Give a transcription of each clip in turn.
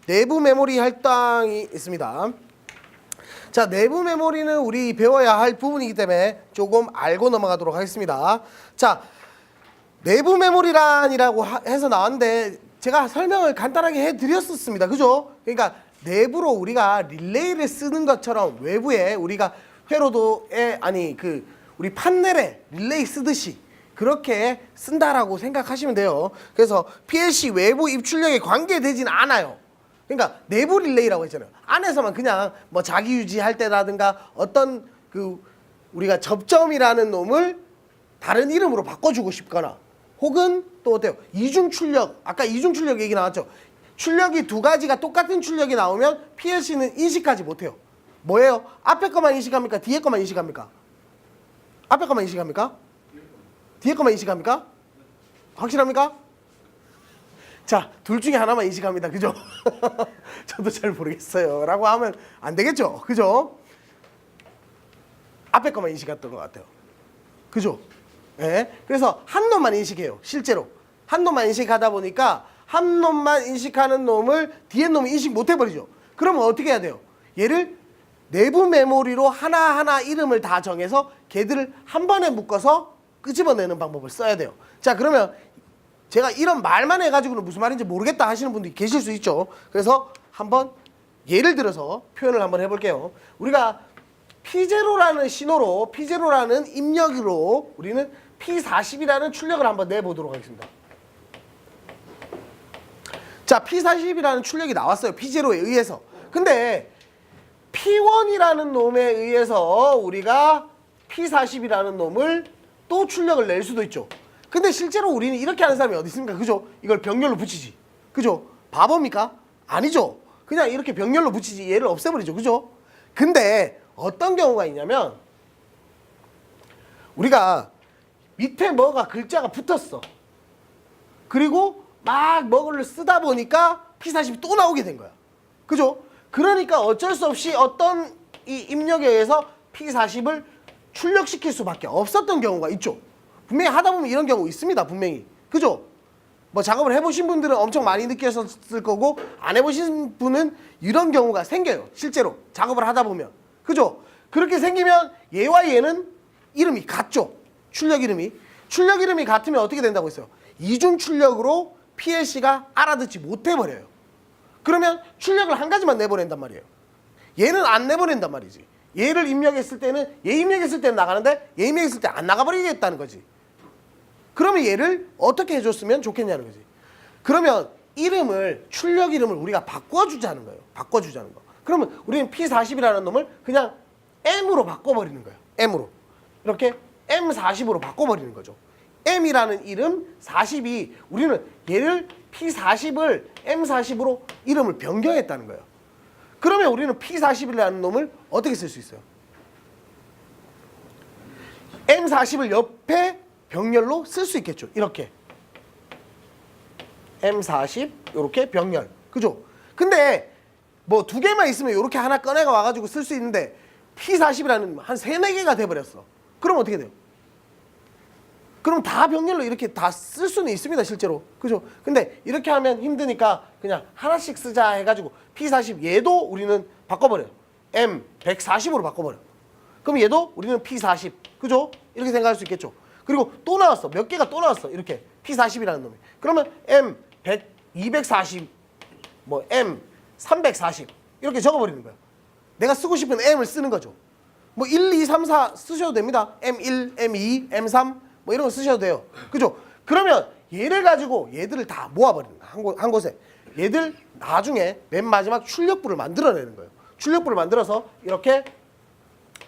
내부 메모리 할당이 있습니다. 자, 내부 메모리는 우리 배워야 할 부분이기 때문에 조금 알고 넘어가도록 하겠습니다. 자, 내부 메모리란이라고 해서 나왔는데 제가 설명을 간단하게 해드렸었습니다. 그죠? 그러니까 내부로 우리가 릴레이를 쓰는 것처럼 외부에 우리가 회로도에 우리 판넬에 릴레이 쓰듯이 그렇게 쓴다라고 생각하시면 돼요. 그래서 PLC 외부 입출력에 관계되진 않아요. 그러니까 내부 릴레이라고 했잖아요. 안에서만 그냥 뭐 자기 유지할 때라든가 어떤 우리가 접점이라는 놈을 다른 이름으로 바꿔주고 싶거나 혹은 또 어때요? 이중 출력, 아까 이중 출력 얘기 나왔죠? 출력이 두 가지가 똑같은 출력이 나오면 PLC는 인식하지 못해요. 뭐예요? 앞에 것만 인식합니까? 뒤에 것만 인식합니까? 앞에 것만 인식합니까? 뒤에 것만 인식합니까? 확실합니까? 자, 둘 중에 하나만 인식합니다. 그죠? 저도 잘 모르겠어요. 라고 하면 안 되겠죠? 그죠? 앞에 것만 인식했던 것 같아요. 그죠? 네. 그래서 한 놈만 인식해요. 실제로. 한 놈만 인식하다 보니까 한 놈만 인식하는 놈을 뒤에 놈이 인식 못 해버리죠. 그러면 어떻게 해야 돼요? 얘를 내부 메모리로 하나하나 이름을 다 정해서 걔들을 한 번에 묶어서 끄집어내는 방법을 써야 돼요. 자, 그러면 제가 이런 말만 해가지고는 무슨 말인지 모르겠다 하시는 분들이 계실 수 있죠. 그래서 한번 예를 들어서 표현을 한번 해볼게요. 우리가 P0라는 신호로, P0라는 입력으로 우리는 P40이라는 출력을 한번 내보도록 하겠습니다. 자, P40이라는 출력이 나왔어요. P0에 의해서. 근데 P1이라는 놈에 의해서 우리가 P40이라는 놈을 또 출력을 낼 수도 있죠. 근데 실제로 우리는 이렇게 하는 사람이 어디 있습니까? 그죠? 이걸 병렬로 붙이지. 그죠? 바보입니까? 아니죠. 그냥 이렇게 병렬로 붙이지 얘를 없애버리죠. 그죠? 근데 어떤 경우가 있냐면 우리가 밑에 뭐가 글자가 붙었어. 그리고 막 뭐를 쓰다 보니까 P40이 또 나오게 된 거야. 그죠? 그러니까 어쩔 수 없이 어떤 이 입력에 의해서 P40을 출력시킬 수밖에 없었던 경우가 있죠. 분명히 하다 보면 이런 경우 있습니다. 분명히. 그죠? 뭐 작업을 해보신 분들은 엄청 많이 느끼셨을 거고 안 해보신 분은 이런 경우가 생겨요. 실제로 작업을 하다 보면. 그죠? 그렇게 생기면 얘와 얘는 이름이 같죠. 출력 이름이 같으면 어떻게 된다고 했어요? 이중 출력으로 PLC가 알아듣지 못해버려요. 그러면 출력을 한 가지만 내보낸단 말이에요. 얘는 안 내보낸단 말이지. 얘를 입력했을 때는 얘 입력했을 때는 나가는데 얘 입력했을 때 안 나가버리겠다는 거지. 그러면 얘를 어떻게 해줬으면 좋겠냐는 거지. 그러면 출력 이름을 우리가 바꿔주자는 거예요. 바꿔주자는 거. 그러면 우리는 P40이라는 놈을 그냥 M으로 바꿔버리는 거예요. M으로. 이렇게 M40으로 바꿔버리는 거죠. M이라는 이름 40이 우리는 얘를 P40을 M40으로 이름을 변경했다는 거예요. 그러면 우리는 P40이라는 놈을 어떻게 쓸 수 있어요? M40을 옆에 병렬로 쓸 수 있겠죠. 이렇게 M40 이렇게 병렬. 그죠? 근데 뭐 두 개만 있으면 이렇게 하나 꺼내가 와가지고 쓸 수 있는데 P40이라는 한 3-4개가 돼버렸어. 그럼 어떻게 돼요? 그럼 다 병렬로 이렇게 다 쓸 수는 있습니다. 실제로. 그죠? 근데 이렇게 하면 힘드니까 그냥 하나씩 쓰자 해가지고 P40 얘도 우리는 바꿔버려요. M140으로 바꿔버려. 그럼 얘도 우리는 P40. 그죠? 이렇게 생각할 수 있겠죠. 그리고 또 나왔어. 몇 개가 또 나왔어. 이렇게 P40이라는 놈이. 그러면 M240, 뭐 M340 이렇게 적어버리는 거야. 내가 쓰고 싶은 M을 쓰는 거죠. 뭐 1, 2, 3, 4 쓰셔도 됩니다. M1, M2, M3 뭐 이런 거 쓰셔도 돼요. 그죠? 그러면 얘를 가지고 얘들을 다 모아버리는 거야. 한 곳에. 얘들 나중에 맨 마지막 출력부를 만들어내는 거예요. 출력부를 만들어서 이렇게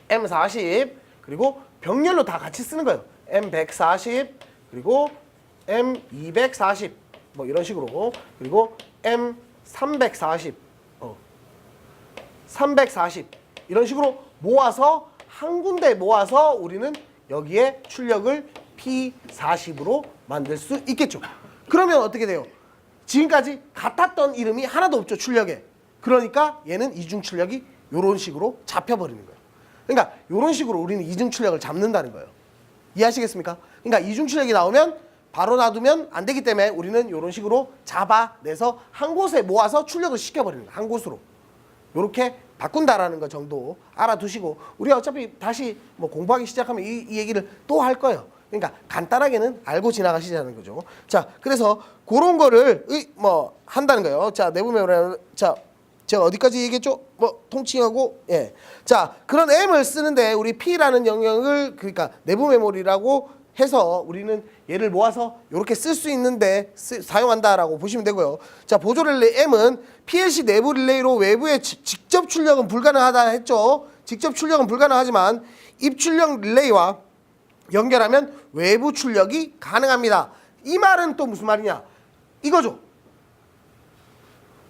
M40 그리고 병렬로 다 같이 쓰는 거예요. M140 그리고 M240 뭐 이런 식으로 그리고 M340 340 이런 식으로 모아서 한 군데 모아서 우리는 여기에 출력을 P40으로 만들 수 있겠죠. 그러면 어떻게 돼요? 지금까지 같았던 이름이 하나도 없죠. 출력에. 그러니까 얘는 이중 출력이 이런 식으로 잡혀버리는 거예요. 그러니까 이런 식으로 우리는 이중 출력을 잡는다는 거예요. 이해하시겠습니까? 그러니까 이중 출력이 나오면 바로 놔두면 안 되기 때문에 우리는 이런 식으로 잡아내서 한 곳에 모아서 출력을 시켜버리는 거야. 한 곳으로. 요렇게 바꾼다라는 거 정도 알아두시고, 우리 어차피 다시 뭐 공부하기 시작하면 이 얘기를 또 할 거예요. 그러니까 간단하게는 알고 지나가시자는 거죠. 자, 그래서 그런 거를 뭐 한다는 거예요. 자, 내부 메모리. 자, 제가 어디까지 얘기했죠? 뭐 통칭하고, 예. 자, 그런 M을 쓰는데 우리 P라는 영역을, 그러니까 내부 메모리라고 해서 우리는 얘를 모아서 이렇게 쓸 수 있는데 사용한다라고 보시면 되고요. 자, 보조 릴레이 M은 PLC 내부 릴레이로 외부에 직접 출력은 불가능하다 했죠. 직접 출력은 불가능하지만 입출력 릴레이와 연결하면 외부 출력이 가능합니다. 이 말은 또 무슨 말이냐? 이거죠.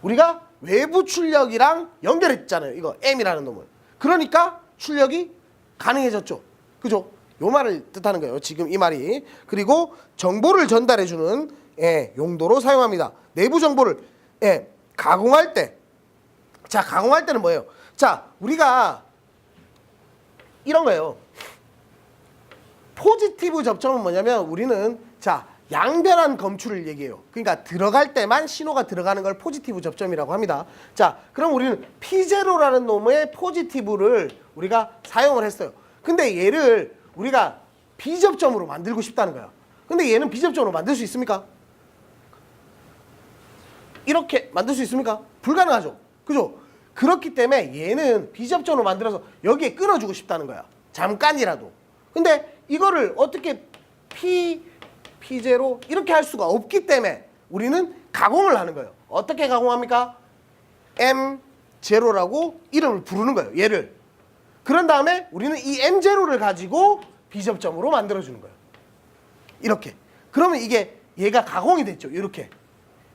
우리가 외부 출력이랑 연결했잖아요. 이거 M이라는 놈을. 그러니까 출력이 가능해졌죠. 그죠? 요 말을 뜻하는 거예요. 지금 이 말이. 그리고 정보를 전달해주는 용도로 사용합니다. 내부 정보를 가공할 때. 자, 가공할 때는 뭐예요? 자, 우리가 이런 거예요. 포지티브 접점은 뭐냐면 우리는 자, 양변한 검출을 얘기해요. 그러니까 들어갈 때만 신호가 들어가는 걸 포지티브 접점이라고 합니다. 자, 그럼 우리는 P0라는 놈의 포지티브를 우리가 사용을 했어요. 근데 얘를 우리가 비접점으로 만들고 싶다는 거야. 근데 얘는 비접점으로 만들 수 있습니까? 이렇게 만들 수 있습니까? 불가능하죠. 그죠? 그렇기 때문에 얘는 비접점으로 만들어서 여기에 끊어주고 싶다는 거야. 잠깐이라도. 근데 이거를 어떻게 P0 이렇게 할 수가 없기 때문에 우리는 가공을 하는 거예요. 어떻게 가공합니까? M0라고 이름을 부르는 거예요. 얘를. 그런 다음에 우리는 이 M0를 가지고 비접점으로 만들어주는 거예요. 이렇게. 그러면 이게 얘가 가공이 됐죠. 이렇게.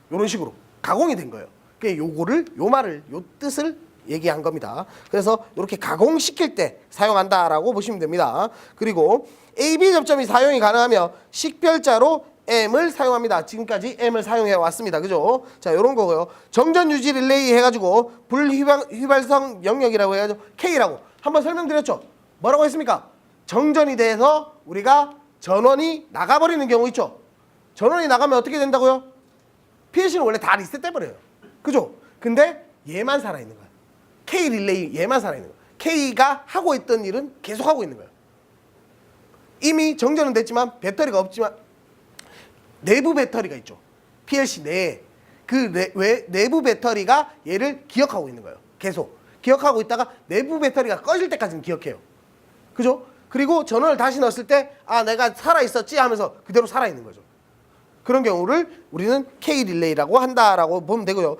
이런 식으로 가공이 된 거예요. 그러니까 요거를, 요 말을, 요 뜻을 얘기한 겁니다. 그래서 이렇게 가공시킬 때 사용한다라고 보시면 됩니다. 그리고 AB 접점이 사용이 가능하며 식별자로 M을 사용합니다. 지금까지 M을 사용해 왔습니다. 그죠? 자, 요런 거고요. 정전 유지 릴레이 해가지고 불휘발성 영역이라고 해가지고 K라고 한번 설명드렸죠? 뭐라고 했습니까? 정전이 돼서 우리가 전원이 나가버리는 경우 있죠? 전원이 나가면 어떻게 된다고요? PLC는 원래 다 리셋돼버려요. 그죠? 근데 얘만 살아있는 거야. K 릴레이 얘만 살아있는 거야. K가 하고 있던 일은 계속 하고 있는 거야. 이미 정전은 됐지만 배터리가 없지만 내부 배터리가 있죠. PLC 내에. 그 내부 배터리가 얘를 기억하고 있는 거예요. 계속. 기억하고 있다가 내부 배터리가 꺼질 때까지는 기억해요. 그죠? 그리고 전원을 다시 넣었을 때 아, 내가 살아있었지 하면서 그대로 살아있는 거죠. 그런 경우를 우리는 K 릴레이라고 한다라고 보면 되고요.